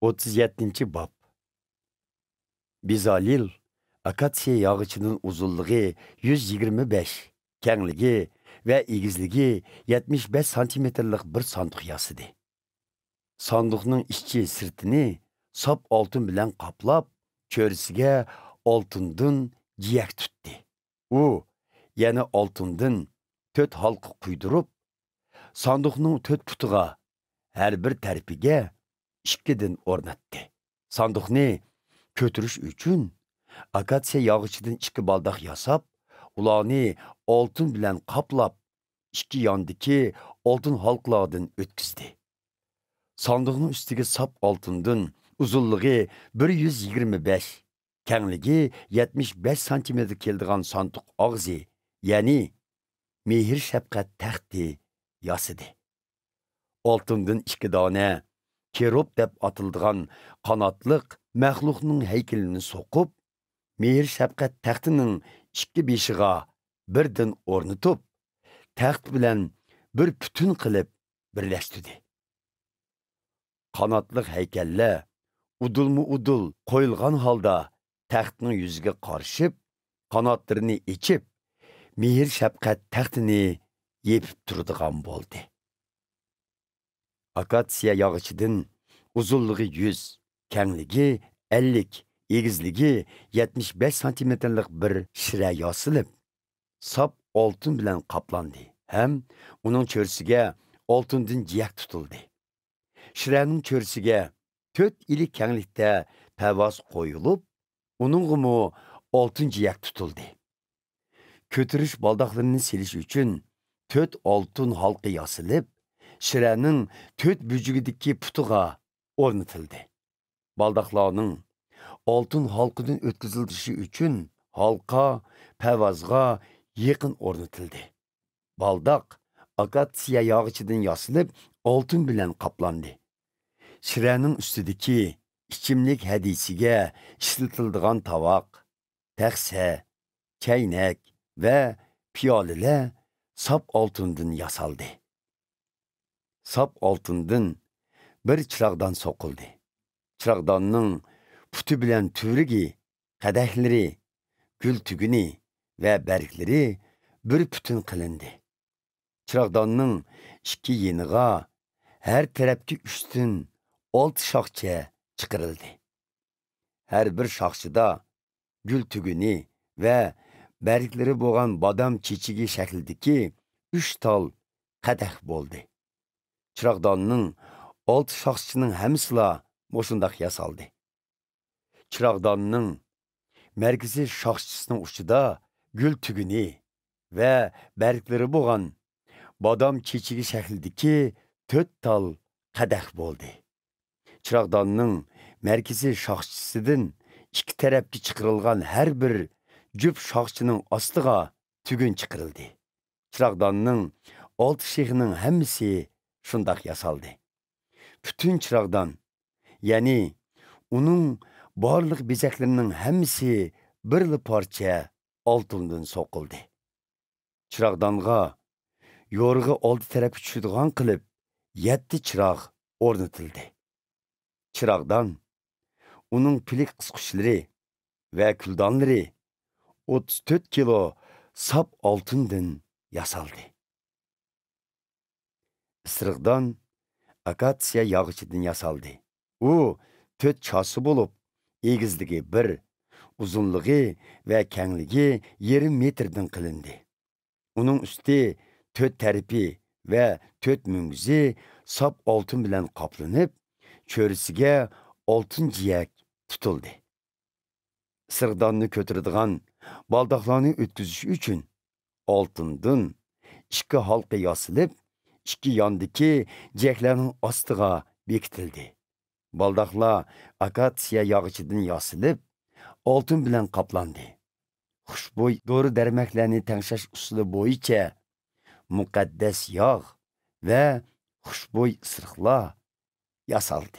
37. bab. Bizalil, akatsiya yağıçının uzunluğu 125, kengligi ve egizligi 75 santimetrlik bir sandık yasıdı. Sandıkның içi sırtını sap altın bilen kaplap, çörüsüge altından ciyak tuttu. O, yani altından töt halkı kuydurup, sandıkның töt putuğa her bir terpige ikkidin ornattı. Sandıkni kötürüş üçün akatsiya yağıçıdan iki baldak yasap, ulanı altın bilen kaplap, iki yandaki altın halklardan ötküzdi. Sandıkның üstüge sap altından uzunluğu 125, kengligi 75 santimetr keldiğen sandık ağzı, yani mehir şefkat taxti yasıdı. Altından iki tane kerop dep atıldıgan kanatlık məxluqның heykelini sokup, mehir şefkat taxtının iki beşiga birden ornutup, taxt bilen bir bütün kılıp birleştirdi. Kanatlık heykelle udul koyulgan halda taxtның yüzüge karışıp, kanatlarını içip, mehir şefkat taxtını yepip turduğan boldu. Akatsiya yağıçıdın uzunluğu 100, kengligi 50, egizligi 75 santimetrlik bir şire yasılıp, sap altın bilen kaplandı. Hem onun çörsüge altından ciyak tutuldu. Şirenin çörsüge 4 ili kenglikte pevaz koyulup, onun gumu altın ciyak tutuldu. Kötürüş baldaklarını siliş üçün 4 altın halkı yasılıp, şirenin 4 bücügideki putuğa ornatıldı. Baldaklarının altın halkının ötküzüldüşü üçün halka, pevazga yakın ornatıldı. Baldak, akatsiya yağıçıdan yasılıp, altın bilen kaplandı. Şirenin üstüdeki içimlik hediyesiga işletildiğen tavak, tekse, çaynek ve piyalele sap altından yasaldı. Sap altından bir çırağdan sokuldu. Çırağdanның putu bilen türügi, kadehleri, gül tügünü ve berkleri bir bütün kılındı. Çırağdanның iki yeniga her tarafki üstün 6 şakça çıkarıldı. Her bir şakçıda gül tügünü ve berkleri boğan badam çiçigi şeklindeki 3 tal kadeh boldu. Çırağdanның 6 şakçının hemsila moşundaq yasaldı. Çırağdanның merkezi şakçısının uçuda gül tügünü ve berkleri boğan badam çiçigi şeklindeki 4 tal kadeh boldu. Çırağdanның merkezi şakçısıdın iki tarafki çıkarılgan her bir cüp şakçının astığa tügün çıkarıldı. Çırağdanның 6 şeyhinin hemisi şundaq yasaldı. Bütün çırağdan, yani onun barlıq bezeklerinin hemisi birli parça altından sokuldu. Çırağdanğa yorğu 6 tarafı çüdüğün kılıp 7 çırağ ornatıldı. Çırağdan, onun pilik kısqışları ve küldanları 34 kilo sap altından yasaldı. Isırıqdan akatsiya yağıçıdan yasaldı. O 4 çası bulup, egizligi 1, uzunluğu ve kengligi 20 metrden kılındı. Onun üstü 4 terpi ve 4 müngüzü sap altın bilen kaplanıp, çörüsüge altın ciyak tutuldu. Sırdanını kötürdüğün baldaklarını ötküzüş üçün altından 2 halka yasılıp, 2 yandaki ciyaklarının astığa bekitildi. Baldaklar akatsiya yağıçıdan yasılıp, altın bilen kaplandı. Xuşboy doğru dermeklerini tengshash usuli boyicha muqaddas yağ ve xuşboy ısırıqlar yasaldı.